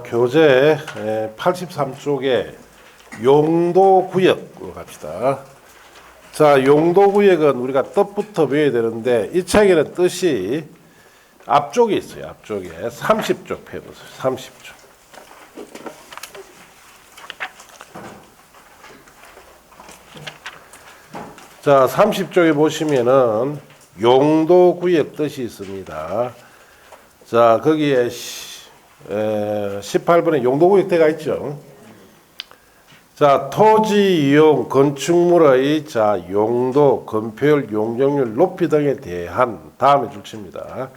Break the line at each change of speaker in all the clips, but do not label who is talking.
교재 83쪽에 용도구역으로 갑시다. 자, 용도구역은 우리가 뜻부터 외워야 되는데 이 책에는 뜻이 앞쪽에 있어요. 앞쪽에 30쪽 펴보세요. 30쪽. 자, 30쪽에 보시면은 용도구역 뜻이 있습니다. 자, 거기에 18번에 용도구역 대가 있죠. 자, 토지 이용 건축물의 용도, 건폐율, 용적률, 높이 등에 대한 다음에 줄칩니다.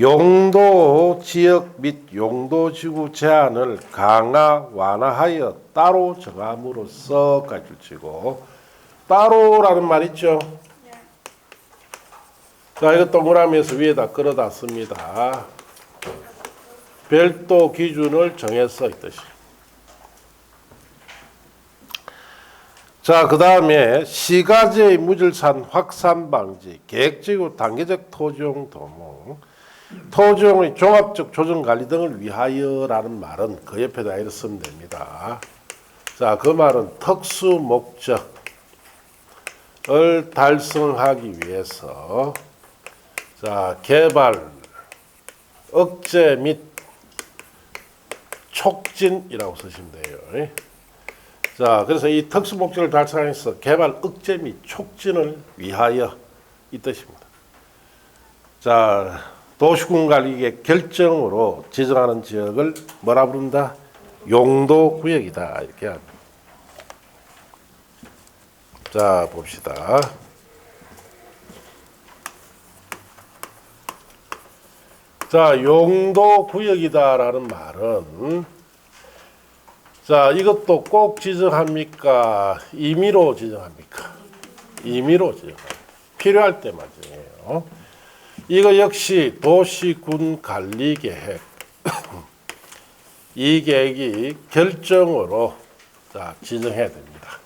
용도 지역 및 용도 지구 제한을 강화, 완화하여 따로 정함으로써까지 줄치고, 따로라는 말 있죠. 자, 이거 동그라미에서 위에다 끌어다 씁니다. 별도 기준을 정해서 이 뜻이. 자, 그 다음에 시가지의 무질산 확산 방지, 계획적이고 단계적 토지용 도모, 토지용의 종합적 조정 관리 등을 위하여라는 말은 그 옆에다 이렇게 쓰면 됩니다. 자, 그 말은 특수 목적을 달성하기 위해서 자, 개발, 억제 및 촉진이라고 쓰시면 돼요. 자, 그래서 이 특수 목적을 달성하기 위해서 개발, 억제 및 촉진을 위하여 이 뜻입니다. 자, 도시군관리의 결정으로 지정하는 지역을 뭐라 부른다? 용도구역이다. 이렇게 합니다. 자, 봅시다. 자, 용도구역이다라는 말은 자, 이것도 꼭 지정합니까? 임의로 지정합니까? 임의로 지정합니다. 필요할 때만 지정해요. 이거 역시 도시군 관리계획 이 계획이 결정으로 자, 지정해야 됩니다.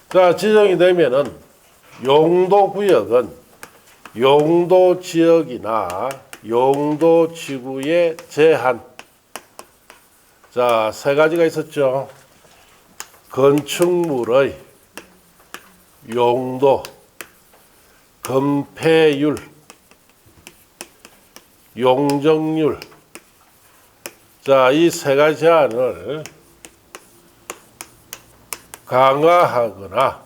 자, 지정이 되면은 용도구역은 용도지역이나 용도지구의 제한. 자, 세 가지가 있었죠. 건축물의 용도, 건폐율, 용적률. 자, 이 세 가지 제한을 강화하거나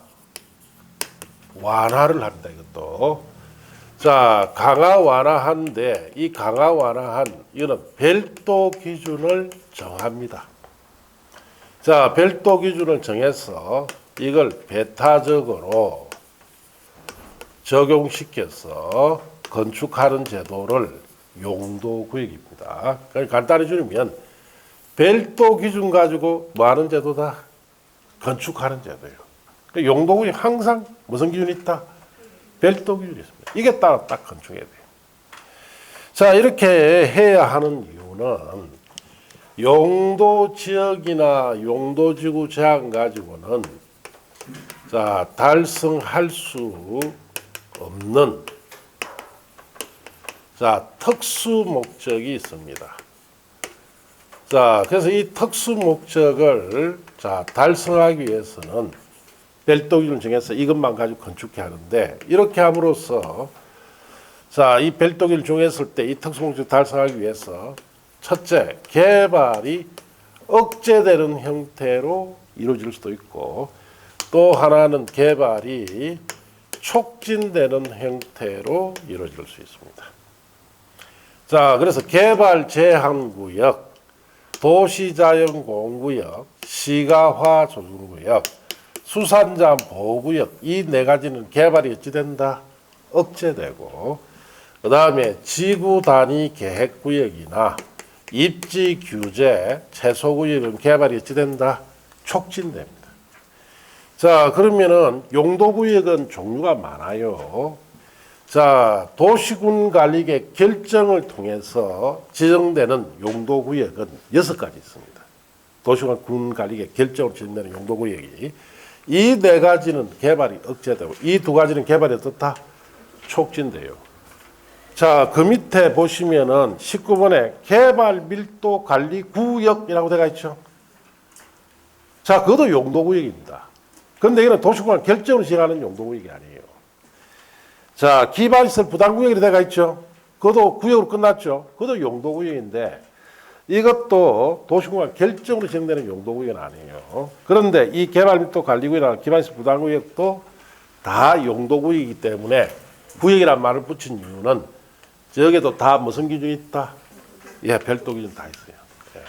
완화를 합니다. 이것도. 자, 강화 완화한데 이 강화 완화한 이거는 별도 기준을 정합니다. 자, 별도 기준을 정해서 이걸 배타적으로 적용시켜서 건축하는 제도를 용도구역입니다. 간단히 줄이면 별도 기준 가지고 뭐 하는 제도다? 건축하는 제도예요. 용도구역 항상 무슨 기준이 있다? 별도 기준이 있습니다. 이게 따라 딱 건축해야 돼요. 자, 이렇게 해야 하는 이유는 용도 지역이나 용도 지구 제한 가지고는 자, 달성할 수 없는 자, 특수 목적이 있습니다. 자, 그래서 이 특수 목적을 자, 달성하기 위해서는 별도 기준을 정해서 이것만 가지고 건축해야 하는데 이렇게 함으로써 자, 이 별도 기준을 정했을 때 이 특수 목적을 달성하기 위해서 첫째, 개발이 억제되는 형태로 이루어질 수도 있고 또 하나는 개발이 촉진되는 형태로 이루어질 수 있습니다. 자, 그래서 개발 제한구역, 도시자연공원구역, 시가화 조정구역, 수산자원 보호구역 이 네 가지는 개발이 어찌 된다? 억제되고 그 다음에 지구 단위 계획구역이나 입지 규제 최소구역은 개발이 어찌 된다? 촉진됩니다. 자, 그러면은 용도구역은 종류가 많아요. 자, 도시군 관리계 결정을 통해서 지정되는 용도구역은 6가지 있습니다. 도시군 관리계 결정으로 지정되는 용도구역이 이 네 가지는 개발이 억제되고 이 두 가지는 개발이 어떻다? 촉진돼요. 자, 그 밑에 보시면은 19번에 개발 밀도 관리 구역이라고 되어 있죠. 자, 그것도 용도구역입니다. 그런데 이거는 도시공간 결정으로 지정하는 용도구역이 아니에요. 자, 기반시설 부담구역이 되어 있죠. 그것도 구역으로 끝났죠. 그것도 용도구역인데 이것도 도시공간 결정으로 지정되는 용도구역은 아니에요. 그런데 이 개발밀도 관리구역이나 기반시설 부담구역도 다 용도구역이기 때문에 구역이라는 말을 붙인 이유는 저기도 다 무슨 기준이 있다? 예, 별도 기준 다 있어요. 예.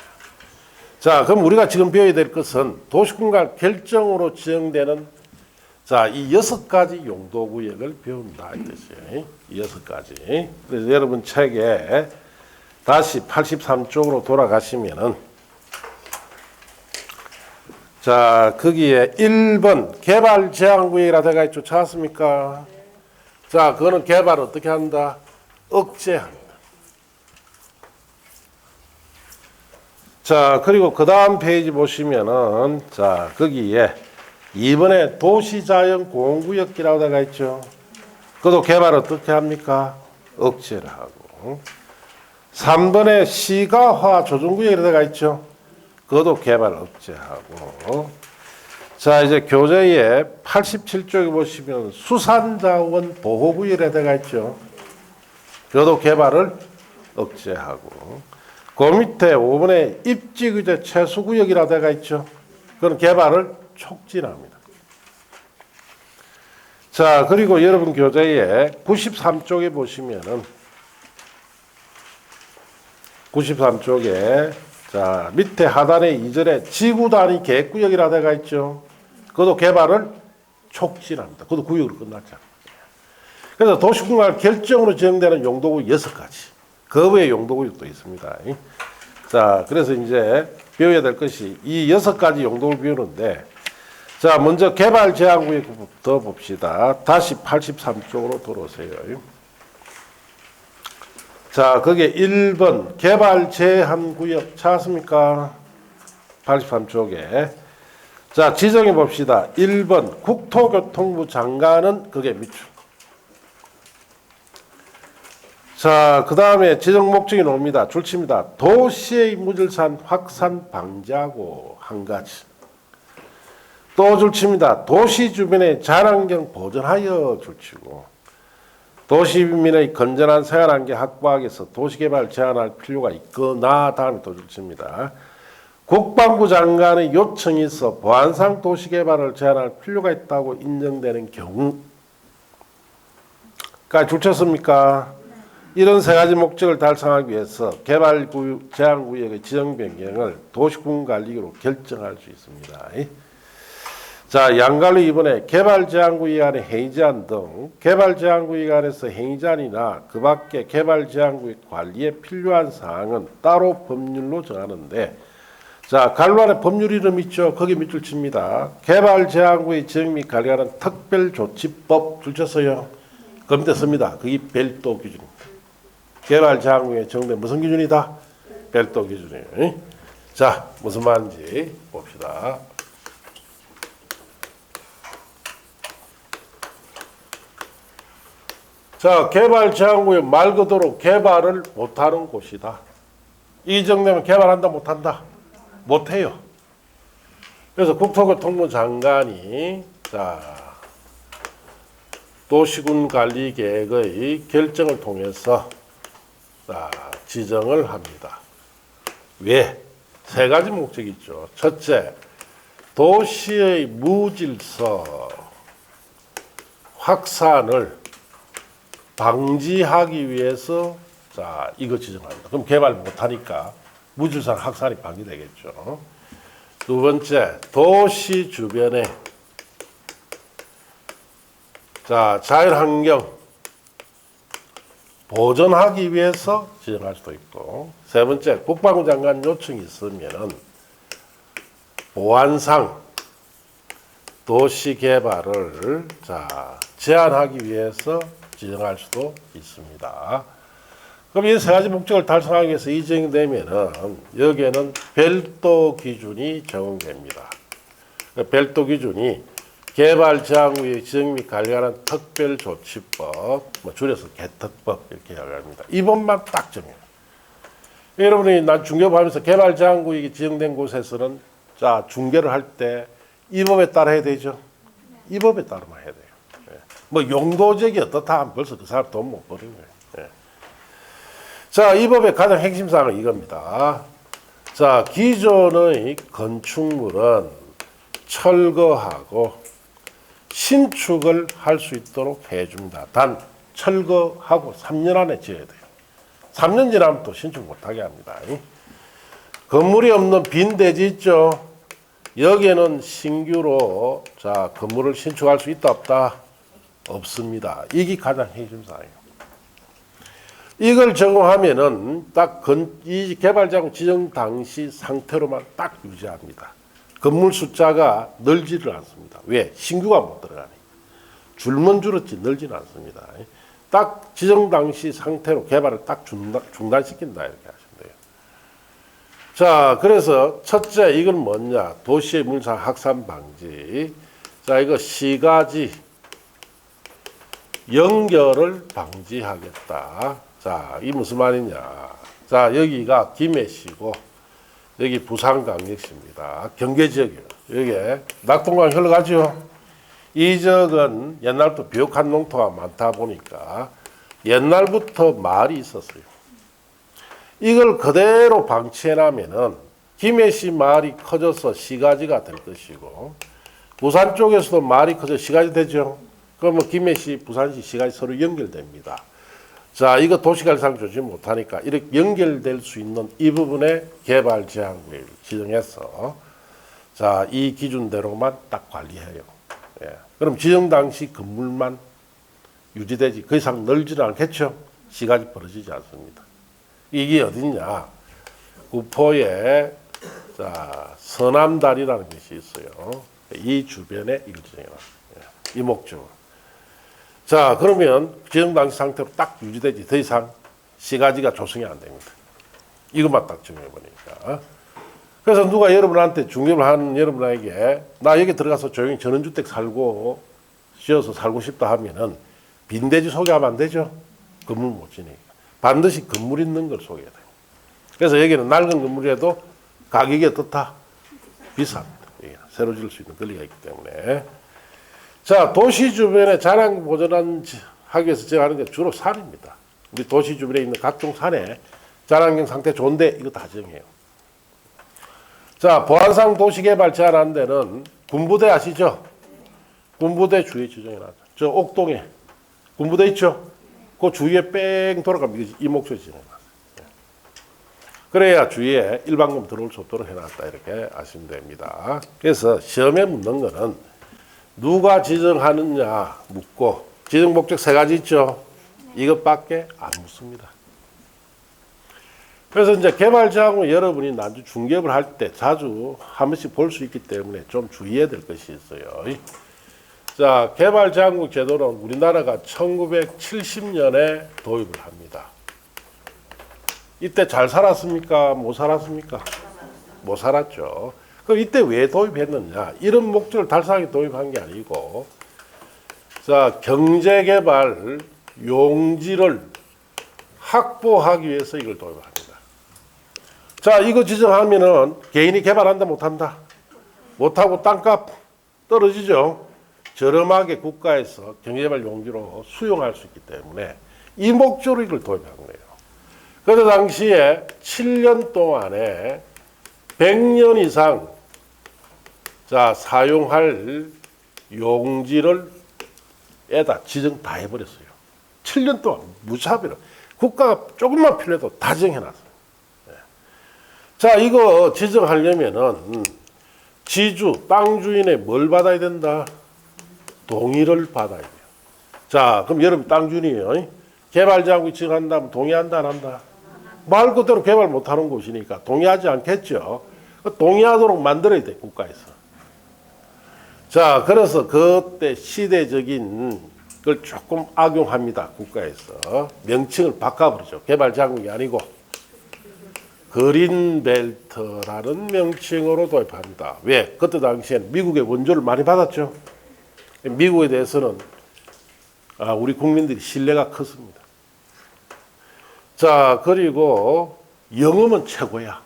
자, 그럼 우리가 지금 배워야 될 것은 도시공간 결정으로 지정되는 자, 이 6가지 용도구역을 배운다 이 뜻이에요. 이 6가지. 그래서 여러분 책에 다시 83쪽으로 돌아가시면은 자, 거기에 1번 개발 제한구역이라 되어 있죠. 찾았습니까? 자, 그거는 개발을 어떻게 한다? 억제한다. 자, 그리고 그 다음 페이지 보시면은 자, 거기에 2번에 도시자연공원구역이라고 되어 있죠. 그것도 개발을 어떻게 합니까? 억제를 하고. 3번에 시가화 조정구역이 되어 있죠. 그것도 개발 억제하고. 자, 이제 교재에 87쪽에 보시면 수산자원 보호구역이 되어 있죠. 그것도 개발을 억제하고. 그 밑에 5번에 입지규제 최소구역이라고 되어 있죠. 그건 개발을 촉진합니다. 자, 그리고 여러분 교재에 93쪽에 보시면은 93쪽에 자, 밑에 하단에 2절에 지구 단위 계획구역이라 되어 있죠. 그것도 개발을 촉진합니다. 그것도 구역으로 끝났잖아요. 그래서 도시공간 결정으로 지정되는 용도구역 6가지. 그 외에 용도구역도 있습니다. 자, 그래서 이제 배워야 될 것이 이 6가지 용도를 배우는데 자, 먼저 개발 제한구역부터 봅시다. 다시 83쪽으로 돌아오세요. 자, 거기에 1번 개발 제한구역 찾았습니까? 83쪽에. 자, 지정해 봅시다. 1번 국토교통부 장관은 그게 밑줄. 자, 그 다음에 지정 목적이 나옵니다. 줄칩니다. 도시의 무질산 확산 방지하고 한 가지. 또 줄칩니다. 도시 주변의 자연환경 보존하여 줄치고. 도시민의 건전한 생활환경 확보하기 위해서 도시개발 제한할 필요가 있거나 다음에 또 줄칩니다. 국방부 장관의 요청이 있어 보안상 도시개발을 제한할 필요가 있다고 인정되는 경우까지 줄쳤습니까? 이런 3가지 목적을 달성하기 위해서 제한구역의 지정 변경을 도시군관리구로 결정할 수 있습니다. 자, 양갈로 이번에 개발제한구역 안에 행위제한 등 개발제한구역 안에서 행위제한이나 그 밖에 개발제한구역 관리에 필요한 사항은 따로 법률로 정하는데 자, 갈로 안에 법률 이름 있죠. 거기 밑줄 칩니다. 개발제한구역 지정 및 관리하는 특별조치법 줄쳤어요. 그 밑에 씁니다. 그게 별도 기준입니다. 개발제한구역에 정된 무슨 기준이다? 별도 기준이에요. 자, 무슨 말인지 봅시다. 자, 개발 제한구역 말 그대로 개발을 못하는 곳이다. 이 정도면 개발한다 못한다? 못해요. 그래서 국토교통부 장관이 자, 도시군 관리 계획의 결정을 통해서 자, 지정을 합니다. 왜? 3가지 목적이 있죠. 첫째, 도시의 무질서 확산을 방지하기 위해서 자, 이거 지정합니다. 그럼 개발 못하니까 무질서 확산이 방지되겠죠. 두 번째, 도시 주변에 자, 자연환경 보존하기 위해서 지정할 수도 있고, 세 번째, 국방부 장관 요청이 있으면은 보안상 도시 개발을 자, 제한하기 위해서 지정할 수도 있습니다. 그럼 이 3가지 목적을 달성하기 위해서 이정되면은 여기에는 별도 기준이 적용됩니다. 별도 기준이 개발제한구역 지정 및 관리하는 특별조치법, 뭐 줄여서 개특법 이렇게 이야기합니다. 이 법만 딱 정해요. 여러분이 난 중개업하면서 개발제한구역이 지정된 곳에서는 자 중개를 할 때 이 법에 따라야 되죠. 이 법에 따라만 해야 돼요. 예. 뭐 용도적이 어떻다 하면 벌써 그 사람 돈 못 버린 거예요. 예. 자, 이 법의 가장 핵심 사항은 이겁니다. 자, 기존의 건축물은 철거하고 신축을 할 수 있도록 해줍니다. 단 철거하고 3년 안에 지어야 돼요. 3년 지나면 또 신축 못하게 합니다. 건물이 없는 빈 대지 있죠. 여기에는 신규로 자 건물을 신축할 수 있다 없다? 없습니다. 이게 가장 핵심 사항이에요. 이걸 적용하면은 이 개발자금 지정 당시 상태로만 딱 유지합니다. 건물 숫자가 늘지를 않습니다. 왜? 신규가 못 들어가니. 줄면 줄었지 늘지는 않습니다. 딱 지정 당시 상태로 개발을 딱 중단시킨다 이렇게 하시면 돼요. 자, 그래서 첫째 이건 뭐냐? 도시의 물상 확산 방지. 자, 이거 시가지 연결을 방지하겠다. 자, 이 무슨 말이냐? 자, 여기가 김해시고 여기 부산광역시입니다. 경계지역이에요. 여기에 낙동강 흘러가죠. 이 지역은 옛날부터 비옥한 농토가 많다 보니까 옛날부터 말이 있었어요. 이걸 그대로 방치해놔면은 김해시 말이 커져서 시가지가 될 것이고 부산 쪽에서도 말이 커져 시가지 되죠. 그러면 김해시, 부산시, 시가지 서로 연결됩니다. 자, 이거 도시관리상 조지 못하니까 이렇게 연결될 수 있는 이 부분에 개발 제한구역을 지정해서 자, 이 기준대로만 딱 관리해요. 예. 그럼 지정 당시 건물만 유지되지 그 이상 늘지는 않겠죠. 시가지 벌어지지 않습니다. 이게 어딨냐? 구포에 자, 서남다리라는 것이 있어요. 이 주변에 이걸 지정해놨어요. 이 목적으로. 자, 그러면 지정 당시 상태로 딱 유지되지 더 이상 시가지가 조성이 안 됩니다. 이것만 딱 정해보니까. 그래서 누가 여러분한테 중개를 하는 여러분에게 나 여기 들어가서 조용히 전원주택 살고 지어서 살고 싶다 하면은 빈대지 소개하면 안 되죠. 건물 못 지니까. 반드시 건물 있는 걸 소개해야 돼요. 그래서 여기는 낡은 건물이라도 가격이 어떻다? 비쌉니다. 새로 지을 수 있는 권리가 있기 때문에. 자, 도시 주변에 자랑 보존하기 위해서 정하는 게 주로 산입니다. 우리 도시 주변에 있는 각종 산에 자랑경 상태 좋은데 이거 다 정해요. 자, 보안상 도시개발 제한하는 데는 군부대 아시죠? 군부대 주위에 지정해놨죠. 저 옥동에 군부대 있죠? 그 주위에 뺑 돌아가면 이 목소리 지정해놨어요. 그래야 주위에 일반금 들어올 수 없도록 해놨다 이렇게 아시면 됩니다. 그래서 시험에 묻는 거는 누가 지정하느냐 묻고 지정 목적 3가지 있죠? 이것밖에 안 묻습니다. 그래서 이제 개발 제한구 여러분이 나중에 중개업을 할 때 자주 한 번씩 볼 수 있기 때문에 좀 주의해야 될 것이 있어요. 자, 개발 제한국 제도는 우리나라가 1970년에 도입을 합니다. 이때 잘 살았습니까? 못 살았습니까? 못 살았죠. 그럼 이때 왜 도입했느냐? 이런 목적을 달성하기 도입한 게 아니고, 자, 경제개발 용지를 확보하기 위해서 이걸 도입합니다. 자, 이거 지정하면은 개인이 개발한다 못한다? 못하고 땅값 떨어지죠. 저렴하게 국가에서 경제개발 용지로 수용할 수 있기 때문에 이 목적으로 이걸 도입한 거예요. 그때 당시에 7년 동안에 100년 이상 자, 사용할 용지를 에다 지정 다 해버렸어요. 7년 동안 무차별로 국가가 조금만 필요해도 다 지정해놨어요. 자, 이거 지정하려면은 지주, 땅 주인의 뭘 받아야 된다? 동의를 받아야 돼요. 자, 그럼 여러분 땅 주인이에요. 개발 제한구 지정한다면 동의한다, 안 한다? 말 그대로 개발 못하는 곳이니까 동의하지 않겠죠. 동의하도록 만들어야 돼, 국가에서. 자, 그래서 그때 시대적인 걸 조금 악용합니다, 국가에서. 명칭을 바꿔버리죠. 개발 제한국이 아니고 그린벨트라는 명칭으로 도입합니다. 왜? 그때 당시에는 미국의 원조를 많이 받았죠. 미국에 대해서는 우리 국민들이 신뢰가 컸습니다. 자, 그리고 영어는 최고야.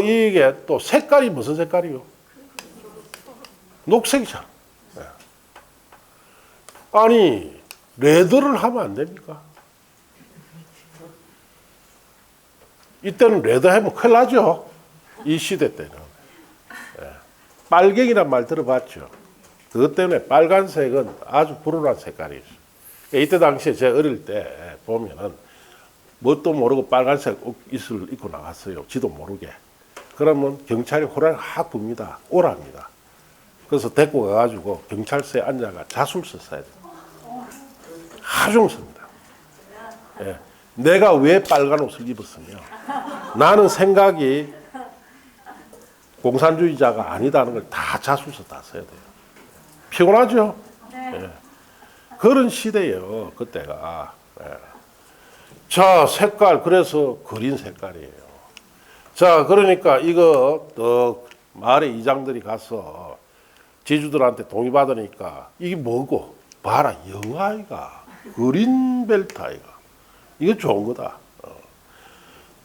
이게 또 색깔이 무슨 색깔이요? 녹색이잖아. 네. 아니, 레드를 하면 안 됩니까? 이때는 레드 하면 큰일 나죠. 이 시대 때는. 네. 빨갱이란 말 들어봤죠. 그것 때문에 빨간색은 아주 불운한 색깔이죠. 이때 당시에 제가 어릴 때 보면은 뭣도 모르고 빨간색 옷을 입고 나갔어요. 지도 모르게. 그러면 경찰이 호랑이 확 붑니다. 오랍니다. 그래서 데리고 가가지고 경찰서에 앉아가 자술서 써야 돼요. 하중 씁니다. 예. 내가 왜 빨간 옷을 입었으며 나는 생각이 공산주의자가 아니다는 걸 다 자술서 다 써야 돼요. 피곤하죠? 예. 그런 시대예요. 그때가. 예. 자, 색깔. 그래서 그린 색깔이에요. 자, 그러니까 이거 마을의 이장들이 가서 지주들한테 동의받으니까 이게 뭐고? 봐라, 영아이가 그린벨트 아이가 이거 좋은 거다.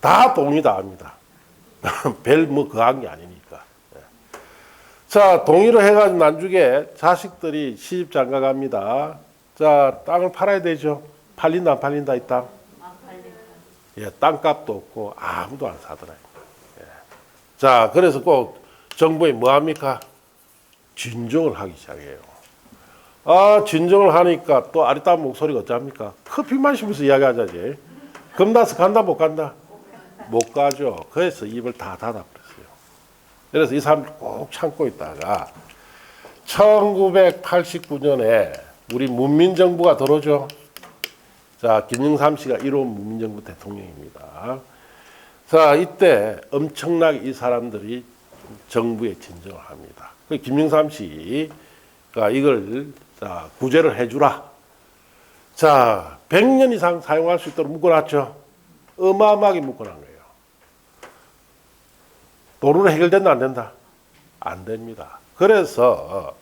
다 동의 다 합니다. 별 뭐 그한 게 아니니까. 자, 동의를 해가지고 나중에 자식들이 시집 장가 갑니다. 자, 땅을 팔아야 되죠. 팔린다 안 팔린다 이 땅? 예, 땅값도 없고 아무도 안 사더라. 예. 자, 그래서 꼭 정부에 뭐 합니까? 진정을 하기 시작해요. 진정을 하니까 또 아리따운 목소리가 어찌합니까? 커피 마시면서 이야기하자지. 겁나서 간다 못 간다? 못 가죠. 그래서 입을 다 닫아버렸어요. 그래서 이 사람들 꼭 참고 있다가 1989년에 우리 문민정부가 들어오죠. 자, 김영삼 씨가 1호 문민정부 대통령입니다. 자, 이때 엄청나게 이 사람들이 정부에 진정을 합니다. 김영삼 씨가 이걸 구제를 해주라. 자, 100년 이상 사용할 수 있도록 묶어놨죠. 어마어마하게 묶어놓은 거예요. 도로로 해결된다 안 된다? 안 됩니다. 그래서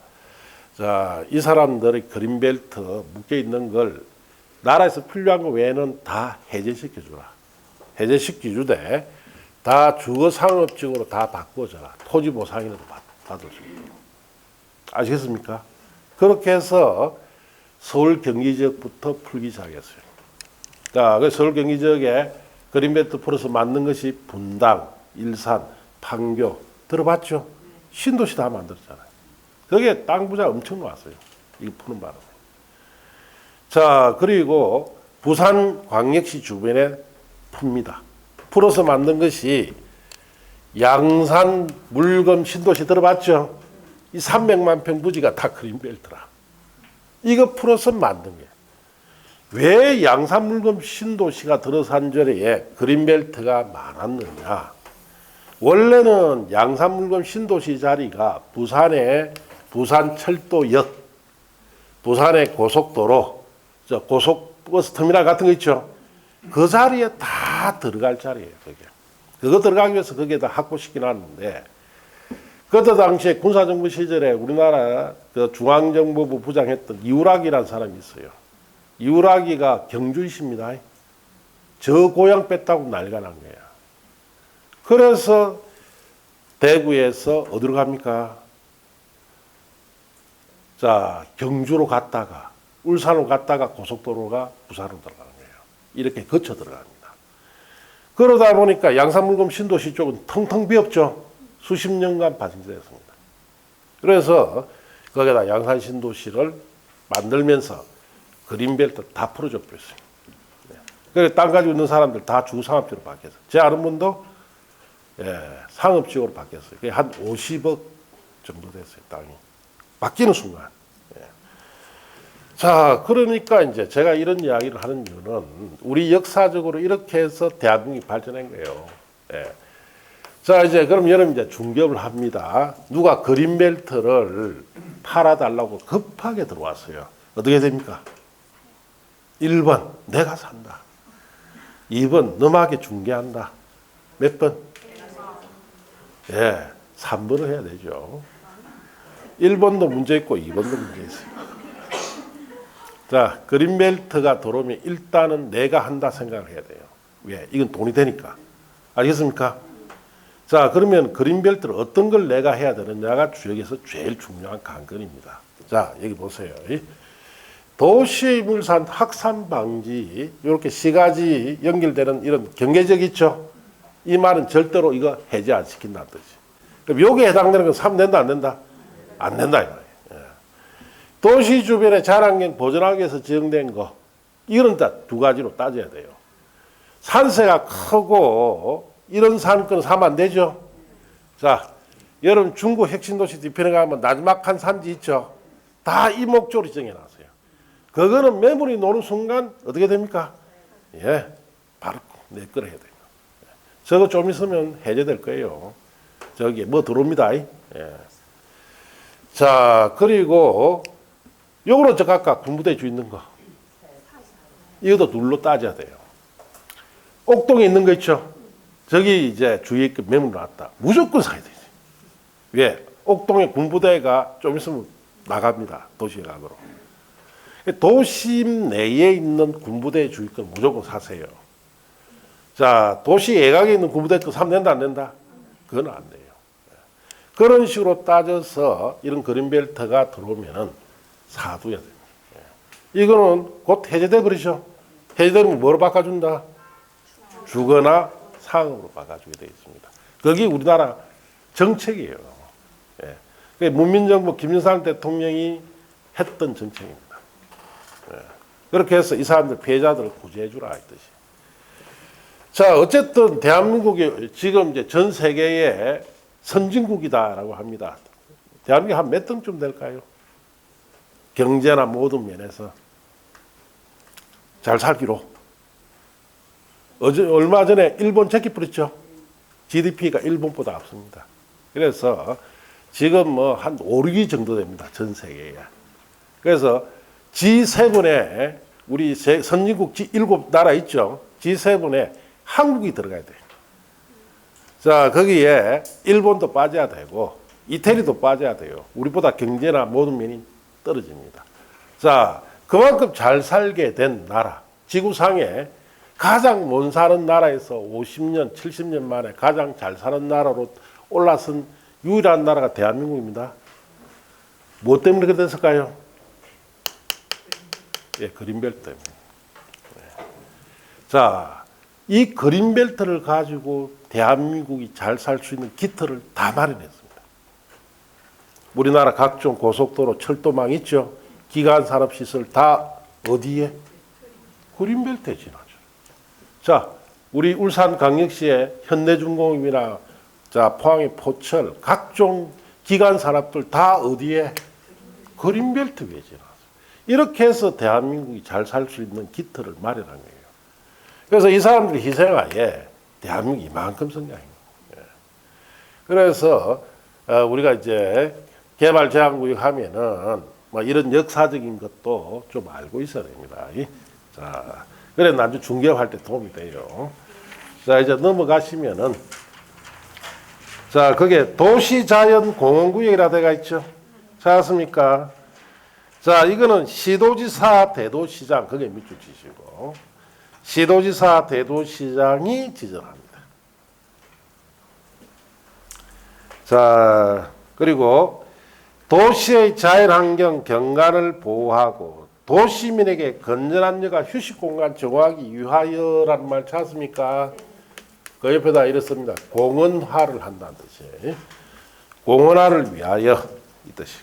자, 이 사람들의 그린벨트 묶여 있는 걸 나라에서 필요한 거 외에는 다 해제시켜주라. 해제시켜주되 다 주거상업지구로 다 바꿔줘라. 토지보상이라도 받을 수 있도록. 아시겠습니까? 그렇게 해서 서울 경기지역부터 풀기 시작했어요. 자, 그 서울 경기지역에 그린벨트 풀어서 만든 것이 분당, 일산, 판교 들어봤죠? 신도시 다 만들었잖아요. 거기에 땅 부자 엄청 나왔어요. 이거 푸는 바람에. 자, 그리고 부산 광역시 주변에 풉니다. 풀어서 만든 것이 양산 물금 신도시 들어봤죠? 이 300만 평 부지가 다 그린벨트라. 이거 풀어서 만든 게. 왜 양산 물금 신도시가 들어선 전에 그린벨트가 많았느냐? 원래는 양산 물금 신도시 자리가 부산의 부산철도역, 부산의 고속도로, 고속버스 터미널 같은 거 있죠? 그 자리에 다 들어갈 자리예요, 그게. 그거 들어가기 위해서 거기에다 확보시켜 놨는데, 그때 당시에 군사정부 시절에 우리나라 그 중앙정보부 부장했던 이우락이라는 사람이 있어요. 이우락이가 경주이십니다. 저 고향 뺐다고 난리가 난 거예요. 그래서 대구에서 어디로 갑니까? 자, 경주로 갔다가 울산으로 갔다가 고속도로가 부산으로 들어가는 거예요. 이렇게 거쳐 들어갑니다. 그러다 보니까 양산물금 신도시 쪽은 텅텅 비었죠. 수십 년간 발전됐습니다. 그래서 거기다 양산 신도시를 만들면서 그린벨트 다 풀어줘 버렸어요. 그래서 땅 가지고 있는 사람들 다 주상업지로 바뀌었어요. 제 아는 분도 상업지역으로 바뀌었어요. 그게 한 50억 정도 됐어요, 땅이. 바뀌는 순간. 자, 그러니까 이제 제가 이런 이야기를 하는 이유는 우리 역사적으로 이렇게 해서 대한민국이 발전한 거예요. 자, 이제 그럼 여러분 이제 중개업을 합니다. 누가 그린벨트를 팔아달라고 급하게 들어왔어요. 어떻게 됩니까? 1번, 내가 산다. 2번, 너마게 중개한다. 몇 번? 3번을 해야 되죠. 1번도 문제 있고 2번도 문제 있어요. 자, 그린벨트가 들어오면 일단은 내가 한다 생각을 해야 돼요. 왜? 이건 돈이 되니까. 알겠습니까? 자, 그러면 그린벨트를 어떤 걸 내가 해야 되느냐가 여기서 제일 중요한 관건입니다. 자, 여기 보세요. 도시물산 확산 방지, 이렇게 세 가지 연결되는 이런 경계적 있죠? 이 말은 절대로 이거 해제 안 시킨다는 뜻이. 그럼 여기에 해당되는 건 사면 된다, 안 된다? 안 된다, 이 말이에요. 도시 주변의 자연환경 보존하기 위해서 지정된 거, 이런 두 가지로 따져야 돼요. 산세가 크고 이런 산권은 사면 안 되죠. 자, 여러분 중국 핵심도시 뒤편에 가면 나지막한 산지 있죠. 다 이 목적으로 지정해놨어요. 그거는 매물이 노는 순간 어떻게 됩니까? 예, 바로 내 거를 해야 돼요. 저거 좀 있으면 해제될 거예요. 저기 뭐 들어옵니다. 예. 자, 그리고 요거는 저 각각 군부대 주 있는 거. 이것도 둘로 따져야 돼요. 옥동에 있는 거 있죠? 저기 이제 주위에 매물 나왔다. 무조건 사야 되지. 왜? 옥동에 군부대가 좀 있으면 나갑니다. 도시외곽으로. 도심 내에 있는 군부대 주위권 무조건 사세요. 자, 도시 외곽에 있는 군부대도 사면 된다, 안 된다? 그건 안 돼요. 그런 식으로 따져서 이런 그린벨트가 들어오면은 사둬야 됩니다. 이거는 곧 해제돼 버리죠. 해제되면 뭐로 바꿔준다? 주거나 상업으로 바꿔주게 되어 있습니다. 그게 우리나라 정책이에요. 예. 문민정부 김영삼 대통령이 했던 정책입니다. 예. 그렇게 해서 이 사람들 피해자들을 구제해 주라 이 뜻이. 자, 어쨌든 대한민국이 지금 이제 전 세계의 선진국이다라고 합니다. 대한민국이 한 몇 등쯤 될까요? 경제나 모든 면에서 잘 살기로. 얼마 전에 일본 제기 뿌렸죠. GDP가 일본보다 앞섭니다. 그래서 지금 뭐 한 5, 6위 정도 됩니다. 전 세계에. 그래서 G7에 우리 선진국 G7나라 있죠. G7에 한국이 들어가야 돼요. 자, 거기에 일본도 빠져야 되고 이태리도 빠져야 돼요. 우리보다 경제나 모든 면이 떨어집니다. 자, 그만큼 잘 살게 된 나라, 지구상에 가장 못 사는 나라에서 50년, 70년 만에 가장 잘 사는 나라로 올라선 유일한 나라가 대한민국입니다. 뭐 때문에 그렇게 됐을까요? 예, 그린벨트 때문에. 자, 이 그린벨트를 가지고 대한민국이 잘 살 수 있는 기틀을 다 마련했습니다. 우리나라 각종 고속도로, 철도망 있죠? 기간산업시설 다 어디에? 그린벨트에 지나죠. 자, 우리 울산광역시의 현대중공업이나 자, 포항의 포철, 각종 기간산업들 다 어디에? 그린벨트 위에 지나서. 이렇게 해서 대한민국이 잘 살 수 있는 기틀을 마련한 거예요. 그래서 이 사람들이 희생하에 대한민국이 이만큼 성장한 거예요. 그래서 우리가 이제 개발제한구역 하면은 뭐 이런 역사적인 것도 좀 알고 있어야 됩니다. 자, 그래 나중에 중개할 때 도움이 돼요. 자, 이제 넘어가시면은 자, 거기에 도시자연공원구역이라 되어 있죠. 찾았습니까? 자, 이거는 시도지사, 대도시장, 그게 밑줄 치시고, 시도지사, 대도시장이 지정합니다. 자, 그리고 도시의 자연환경 경관을 보호하고 도시민에게 건전한 여가 휴식공간 정하기 위하여라는 말 찾습니까? 그 옆에다 이렇습니다. 공원화를 한다는 뜻이에요. 공원화를 위하여 이 뜻이.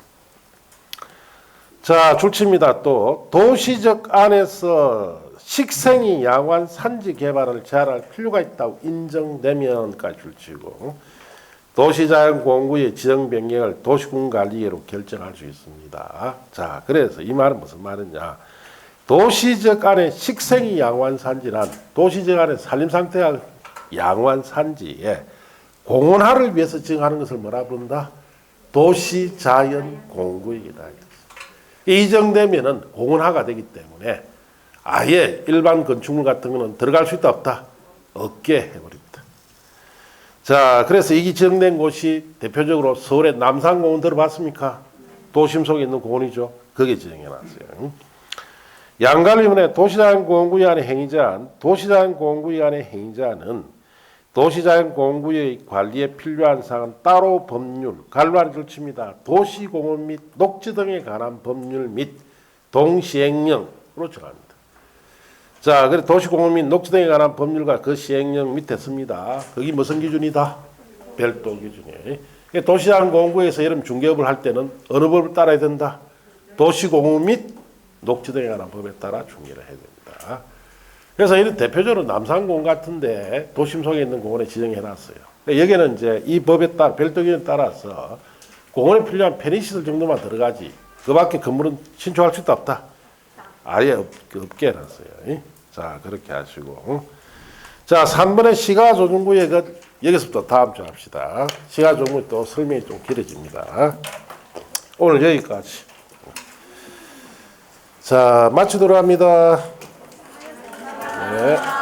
자, 줄칩니다. 또 도시적 안에서 식생이 양호한 산지 개발을 제한할 필요가 있다고 인정되면까지 줄치고 도시자연공원구의 지정 변경을 도시군관리회로 결정할 수 있습니다. 자, 그래서 이 말은 무슨 말이냐? 도시적 안에 식생이 양호한 산지란 도시적 안에 산림상태가 양호한 산지에 공원화를 위해서 지정하는 것을 뭐라 부른다? 도시자연공원구역이다. 이정되면은 공원화가 되기 때문에 아예 일반 건축물 같은 거는 들어갈 수 있다 없다? 없게 해버립니다. 자, 그래서 이게 지정된 곳이 대표적으로 서울의 남산공원 들어봤습니까? 도심 속에 있는 공원이죠. 거기에 지정해놨어요. 양관리원의 도시자연공원구역의 행위자는 도시자연공원구역 관리에 필요한 사항은 따로 법률, 관리를 걸칩니다. 도시공원 및 녹지 등에 관한 법률 및 동시행령으로 정합니다. 자, 그래 도시공원 및 녹지 등에 관한 법률과 그 시행령 밑에 씁니다. 거기 무슨 기준이다? 별도 기준이에요. 도시자연공원구역에서 이런 중개업을 할 때는 어느 법을 따라야 된다? 도시공원 및 녹지 등에 관한 법에 따라 중개를 해야 됩니다. 그래서 이런 대표적으로 남산공원 같은데 도심 속에 있는 공원에 지정해놨어요. 여기는 이제 이 법에 따라 별도 기준에 따라서 공원에 필요한 편의시설 정도만 들어가지 그 밖에 건물은 신축할 수도 없다. 아예 없게 해놨어요. 자, 그렇게 하시고. 자, 3번의 시가조정구역은 여기서부터 다음 주 합시다. 시가조정구역 또 설명이 좀 길어집니다. 오늘 여기까지. 자, 마치도록 합니다. 네.